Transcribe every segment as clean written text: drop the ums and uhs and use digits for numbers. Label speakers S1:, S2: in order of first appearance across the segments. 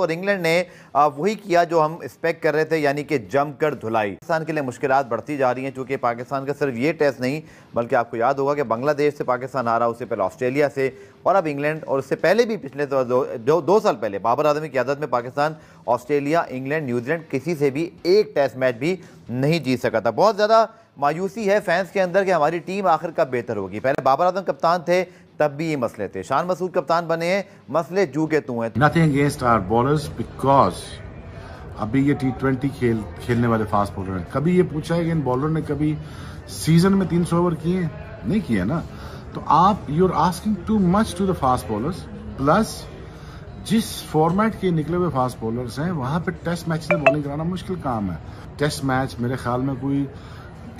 S1: और इंग्लैंड ने वही किया जो हम एक्सपेक्ट कर रहे थे, यानी कि जमकर धुलाई। पाकिस्तान के लिए मुश्किलात बढ़ती जा रही हैं, क्योंकि पाकिस्तान का सिर्फ ये टेस्ट नहीं, बल्कि आपको याद होगा कि बांग्लादेश से पाकिस्तान हारा, उससे पहले ऑस्ट्रेलिया से, और अब इंग्लैंड, और उससे पहले भी पिछले दो साल पहले बाबर आजम की क़यादत में पाकिस्तान ऑस्ट्रेलिया, इंग्लैंड, न्यूजीलैंड किसी से भी एक टेस्ट मैच भी नहीं जीत सका था। बहुत ज़्यादा मायूसी है फैंस के अंदर कि हमारी टीम आखिर कब बेहतर होगी। पहले बाबर आजम कप्तान थे तब भी ये मसले थे, शान मसूद कप्तान बने हैं, मसले जू के तू हैं।
S2: Nothing against our bowlers, because अभी ये T20 खेलने वाले फास्ट बॉलर हैं। कभी ये पूछा है कि इन बॉलर ने कभी सीजन में 300 ओवर किए? नहीं किए ना। तो आप you are asking too much to the fast bowlers. Plus जिस फॉर्मेट के निकले हुए फास्ट बॉलर्स हैं वहां पे टेस्ट मैच में बॉलिंग कराना मुश्किल काम है। टेस्ट मैच मेरे ख्याल में कोई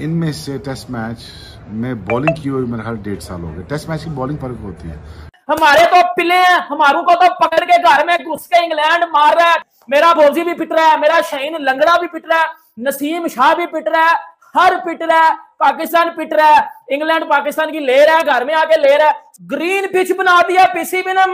S2: इनमें से टेस्ट मैच में बॉलिंग की हुई मेरे ख्याल 1.5 साल हो गए। टेस्ट मैच की बॉलिंग फर्क होती है।
S3: हमारे तो पिले हैं, हमारों को तो पकड़ के घर में घुस के इंग्लैंड मार रहा है। मेरा भोजी भी पिट रहा है, मेरा शाहीन लंगड़ा भी पिट रहा है, नसीम शाह भी पिट रहा है, हर पिट रहा है, पाकिस्तान पिट रहा है। इंग्लैंड पाकिस्तान की ले रहा है, घर में आके ले रहा है। ग्रीन पिच बना दिया पीसीबी ने,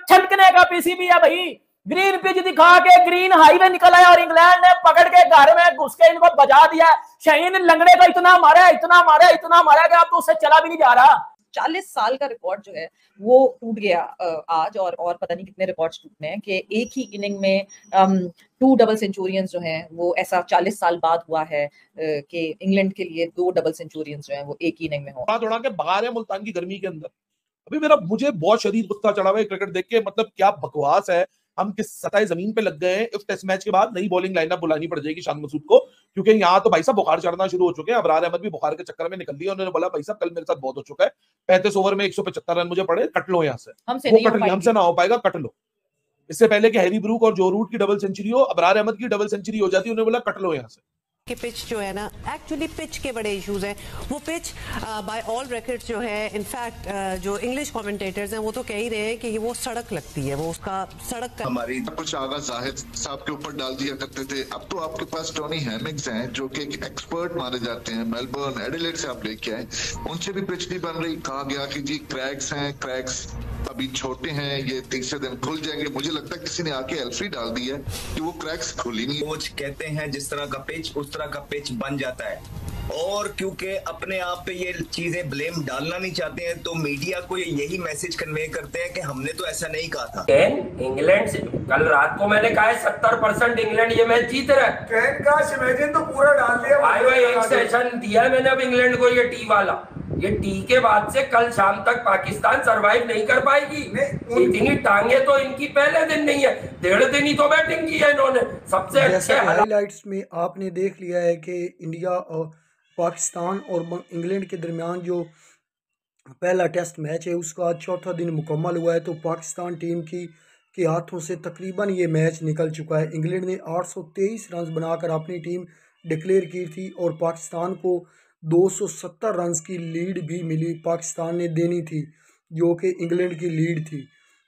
S3: छटकने का पीसीबी है भाई। ग्रीन पिच दिखा के ग्रीन हाईवे निकल आया और इंग्लैंड ने पकड़ के घर में घुस के इनको बजा दिया। शाहीन लंगड़े को इतना मारा, इतना मारा, इतना मारा कि अब तो उससे चला भी नहीं जा रहा।
S4: 40 साल का रिकॉर्ड जो है वो टूट गया आज, और पता नहीं कितने रिकॉर्ड्स टूटने हैं कि एक ही इनिंग में 2 डबल सेंचुरियंस जो हैं वो ऐसा 40 साल बाद हुआ है कि इंग्लैंड के लिए 2 डबल सेंचुरियंस जो हैं वो एक ही इनिंग में हो।
S5: उड़ा के बाहर है मुल्तान की गर्मी के अंदर। अभी मुझे बहुत शदीद गुस्सा चढ़ा हुआ है क्रिकेट देख के। मतलब क्या बकवास है, हम किस सताए जमीन पे लग गए हैं। इस टेस्ट मैच के बाद नई बॉलिंग लाइनअप बुलानी पड़ जाएगी शान मसूद को, क्योंकि यहाँ तो भाई साहब बुखार चढ़ना शुरू हो चुके हैं। अबरार अहमद भी बुखार के चक्कर में निकल लिया। उन्होंने बोला भाई साहब कल मेरे साथ बहुत हो चुका है, 35 ओवर में 175 रन मुझे पड़े, कट लो यहाँ से। हमसे ना हो पाएगा, कट लो। इससे पहले कि हैरी ब्रूक और जो रूट की डबल सेंचुरी हो, अबरार अहमद की डबल सेंचुरी हो जाती, उन्होंने बोला कट लो यहाँ से।
S6: कि पिच जो है ना, एक्चुअली पिच के बड़े इश्यूज हैं। वो पिच बाय ऑल रिकॉर्ड्स जो है, इनफैक्ट जो इंग्लिश कमेंटेटर्स हैं वो तो कह ही रहे हैं कि वो सड़क लगती है, वो उसका सड़क का।
S7: हमारी कुछ आगा जाहिद साहब के ऊपर डाल दिया करते थे। अब तो आपके पास टोनी हेमिंग्स हैं जो कि एक्सपर्ट माने जाते हैं, मेलबर्न एडिलेड से आप लेके आए, उनसे भी पिच नहीं बन रही। कहा गया कि जी क्रैक्स हैं, क्रैक्स अभी छोटे हैं, ये तीसरे दिन खुल जाएंगे। मुझे लगता है किसी ने आके एल्फ्री डाल दी है कि वो क्रैक्स खुली नहीं।
S8: कोच कहते हैं जिस तरह का पिच उस तरह का पिच बन जाता है, और क्योंकि अपने आप पे ये चीजें ब्लेम डालना नहीं चाहते हैं तो मीडिया को यही मैसेज कन्वे करते हैं कि हमने तो ऐसा नहीं कहा था।
S9: इंग्लैंड से कल रात को मैंने कहा है 70% इंग्लैंड ये मैच जीत रहा है।
S10: कैन का इमेजिन तो पूरा डाल दिया
S9: भाई एक सेशन दिया मैंने अब इंग्लैंड को, ये टी वाला, ये टी के बाद से कल शाम तक पाकिस्तान सरवाइव नहीं कर पाएगी। इतनी टांगे तो इनकी पहले दिन नहीं है, 1.5 दिन ही तो बैटिंग की है इन्होंने। सबसे अच्छे
S11: हाइलाइट्स में आपने देख लिया है कि इंडिया और पाकिस्तान और इंग्लैंड के दरमियान जो पहला टेस्ट मैच है उसका आज चौथा दिन मुकम्मल हुआ है। तो पाकिस्तान टीम के हाथों से तकरीबन ये मैच निकल चुका है। इंग्लैंड ने 823 रन बनाकर अपनी टीम डिक्लेयर की थी और पाकिस्तान को 270 रन की लीड भी मिली, पाकिस्तान ने देनी थी, जो कि इंग्लैंड की लीड थी।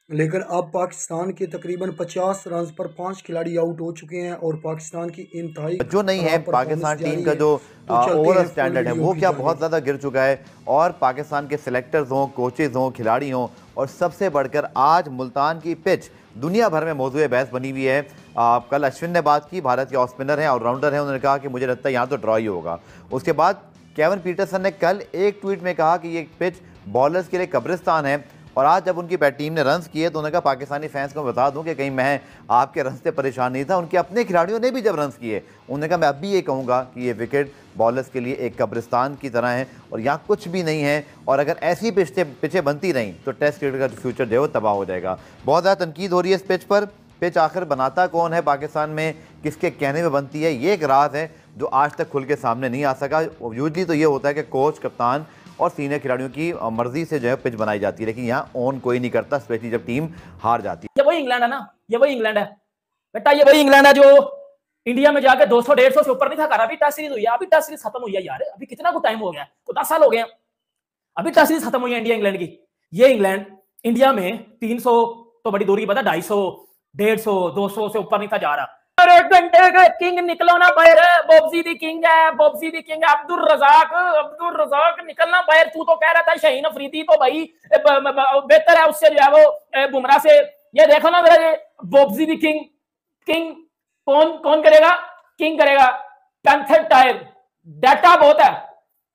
S11: लेकिन अब पाकिस्तान के तकरीबन 50 रन पर 5 खिलाड़ी आउट हो चुके हैं और पाकिस्तान की इंतहाई
S1: जो नहीं है, पाकिस्तान टीम का जो ओवरऑल स्टैंडर्ड है वो क्या बहुत ज़्यादा गिर चुका है। और पाकिस्तान के सिलेक्टर्स हों, कोचेज हों, खिलाड़ी हों, और सबसे बढ़कर आज मुल्तान की पिच दुनिया भर में मौजूद बहस बनी हुई है। कल अश्विन ने बात की, भारत के ऑफ स्पिनर हैं, ऑलराउंडर हैं, उन्होंने कहा कि मुझे लगता है यहाँ तो ड्रॉ ही होगा। उसके बाद केविन पीटरसन ने कल एक ट्वीट में कहा कि ये पिच बॉलर्स के लिए कब्रिस्तान है। और आज जब उनकी टीम ने रन्स किए तो उन्होंने कहा पाकिस्तानी फैंस को बता दूं कि कहीं मैं आपके रन से परेशान नहीं था। उनके अपने खिलाड़ियों ने भी जब रन्स किए उन्होंने कहा मैं अब भी ये कहूँगा कि ये विकेट बॉलर्स के लिए एक कब्रिस्तान की तरह है और यहाँ कुछ भी नहीं है। और अगर ऐसी पिचें बनती रहीं तो टेस्ट क्रिकेट का फ्यूचर जो है वो तबाह हो जाएगा। बहुत ज़्यादा तनकीद हो रही है इस पिच पर। पिच आखिर बनाता कौन है पाकिस्तान में, किसके कहने में बनती है, ये एक राज है जो आज तक खुल के सामने नहीं आ सका। यूजली तो ये होता है कि कोच, कप्तान और सीनियर खिलाड़ियों की मर्जी से जो है पिच बनाई जाती है, लेकिन यहाँ ऑन कोई नहीं करता, स्पेशली जब टीम हार जाती है।
S3: ये वही इंग्लैंड है ना, ये वही इंग्लैंड है बेटा, ये वही इंग्लैंड है जो इंडिया में जाके 200-150 से ऊपर नहीं था। अभी टेस्ट सीरीज हुई है, अभी टेस्ट सीरीज खत्म हुई है यार। अभी कितना कुछ टाइम हो गया, तो 10 साल हो गए हैं, अभी टेस्ट सीरीज खत्म हुई है इंडिया इंग्लैंड की। ये इंग्लैंड इंडिया में 300 तो बड़ी दूरी की बात है, 250, 150, 200 से ऊपर नहीं था जा रहा। एक घंटे का किंग निकलो ना बाहर, बॉब्जी दी किंग है, बॉब्जी दी किंग है। अब्दुल रजाक निकलना बाहर। तू तो कह रहा था शाहीन अफरीदी तो भाई बेहतर है उससे जो है वो बुमराह से। ये देखो ना मेरा, ये बॉब्जी दी किंग किंग कौन कौन करेगा? किंग करेगा। पैंथर टाइम, डाटा बहुत है,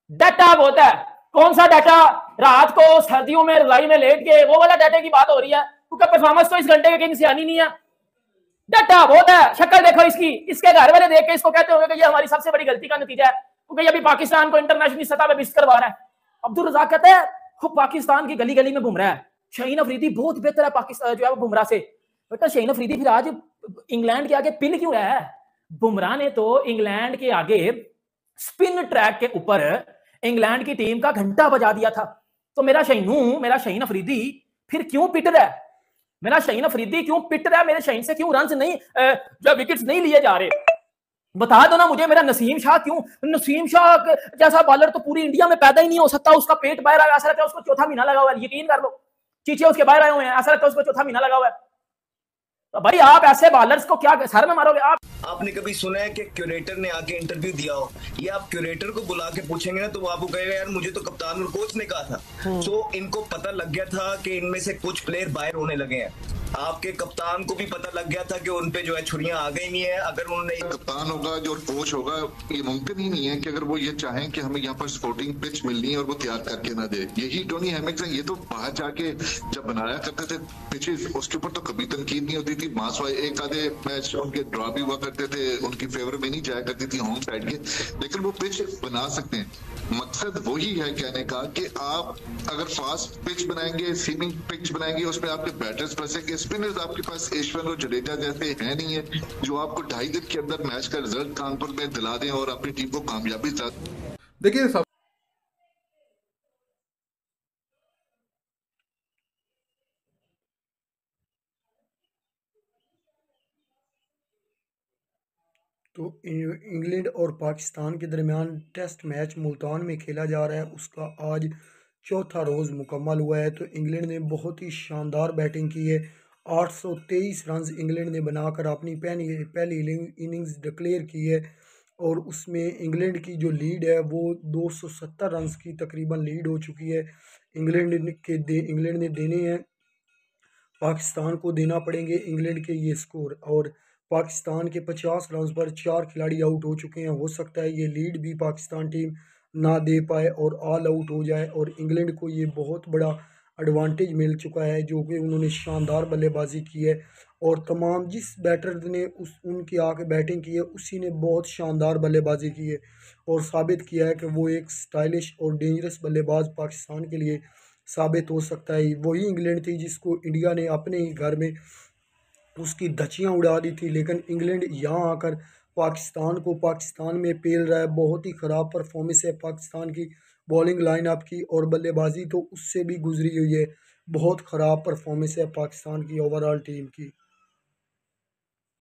S3: डाटा बहुत है। कौन सा डाटा? रात को सर्दियों में रजाई में लेट के वो वाला डाटा की बात हो रही है, क्योंकि परफॉर्मेंस तो इस घंटे के किंग से आनी नहीं है। डाटा बहुत है। शक्ल देखो इसकी, इसके घर वाले देख के इसको कहते होंगे कि ये हमारी सबसे बड़ी गलती का नतीजा है, क्योंकि अभी पाकिस्तान को इंटरनेशनल सतह पे मिस करवा रहा है। अब्दुल रज़ाक कहते हैं खूब पाकिस्तान की गली गली में घूम रहा है। शाहीन अफरीदी बहुत बेहतर है पाकिस्तान जो है बुमराह से। बेटा शाहीन अफरीदी फिर आज इंग्लैंड के आगे पिल क्यों रहा है? बुमराह ने तो इंग्लैंड के आगे स्पिन ट्रैक के ऊपर इंग्लैंड की टीम का घंटा बजा दिया था। तो मेरा शाहीन अफरीदी फिर क्यों पिट रहा है? मेरा शाहीन अफरीदी क्यों पिट रहा है? मेरे शाहीन से क्यों रन नहीं जो विकेट्स नहीं लिए जा रहे? बता दो ना मुझे। मेरा नसीम शाह क्यों? नसीम शाह जैसा बॉलर तो पूरी इंडिया में पैदा ही नहीं हो सकता। उसका पेट बाहर आया, ऐसा लगता है उसको चौथा महीना लगा हुआ है। यकीन कर लो, चीचे उसके बाहर आए हुए हैं, ऐसा लगता है उसको चौथा महीना लगा हुआ है। तो भाई आप ऐसे बॉलर्स को क्या सर में मारोगे आप?
S8: आपने कभी सुना है कि क्यूरेटर ने आके इंटरव्यू दिया हो? ये आप क्यूरेटर को बुला के पूछेंगे ना तो वो आपको कहेगा यार मुझे तो कप्तान और कोच ने कहा था। तो इनको पता लग गया था कि इनमें से कुछ प्लेयर बाहर होने लगे हैं। आपके कप्तान को भी पता लग गया था कि उन पे जो है छुरियां आ गई नहीं है। अगर उन्होंने
S7: कप्तान होगा जो कोच होगा, ये मुमकिन ही नहीं है कि अगर वो ये चाहें कि हमें यहाँ पर स्पोर्टिंग पिच मिलनी है और वो तैयार करके ना दे। यही टोनी हेमिंग्स है। ये तो बाहर जाके जब बनाया करते थे पिचेस, उसके ऊपर तो कभी तनकीद नहीं होती थी। मासवाई एक आधे मैच उनके ड्रॉ भी हुआ करते थे, उनकी फेवर में नहीं जाया करती थी होम साइड के, लेकिन वो पिच बना सकते हैं। मकसद वही है कहने का कि आप अगर फास्ट पिच बनाएंगे, सीमिंग पिच बनाएंगे, उसमें आपके बैटर्स फंसेंगे। स्पिनर्स आपके पास ईश्वर और जडेजा जैसे है नहीं है जो आपको 2.5 दिन के अंदर मैच का रिजल्ट कानपुर में दिला दें और अपनी टीम को कामयाबी तक।
S2: देखिए सब
S11: तो इंग्लैंड और पाकिस्तान के दरमियान टेस्ट मैच मुल्तान में खेला जा रहा है। उसका आज चौथा रोज़ मुकम्मल हुआ है। तो इंग्लैंड ने बहुत ही शानदार बैटिंग की है। 823 रन इंग्लैंड ने बनाकर अपनी पहली इनिंग्स डिक्लेयर की है और उसमें इंग्लैंड की जो लीड है वो 270 रन की तकरीबन लीड हो चुकी है। इंग्लैंड ने देने हैं, पाकिस्तान को देना पड़ेंगे इंग्लैंड के ये स्कोर। और पाकिस्तान के 50 रन पर 4 खिलाड़ी आउट हो चुके हैं। हो सकता है ये लीड भी पाकिस्तान टीम ना दे पाए और ऑल आउट हो जाए और इंग्लैंड को ये बहुत बड़ा एडवांटेज मिल चुका है जो कि उन्होंने शानदार बल्लेबाजी की है। और तमाम जिस बैटर ने उनकी आके बैटिंग की है उसी ने बहुत शानदार बल्लेबाजी की है और साबित किया है कि वो एक स्टाइलिश और डेंजरस बल्लेबाज पाकिस्तान के लिए साबित हो सकता है। वही इंग्लैंड थी जिसको इंडिया ने अपने ही घर में उसकी धज्जियाँ उड़ा दी थी, लेकिन इंग्लैंड यहाँ आकर पाकिस्तान में पेल रहा है। बहुत ही ख़राब परफॉर्मेंस है पाकिस्तान की बॉलिंग लाइनअप की और बल्लेबाजी तो उससे भी गुजरी हुई है। बहुत ख़राब परफॉर्मेंस है पाकिस्तान की ओवरऑल टीम की।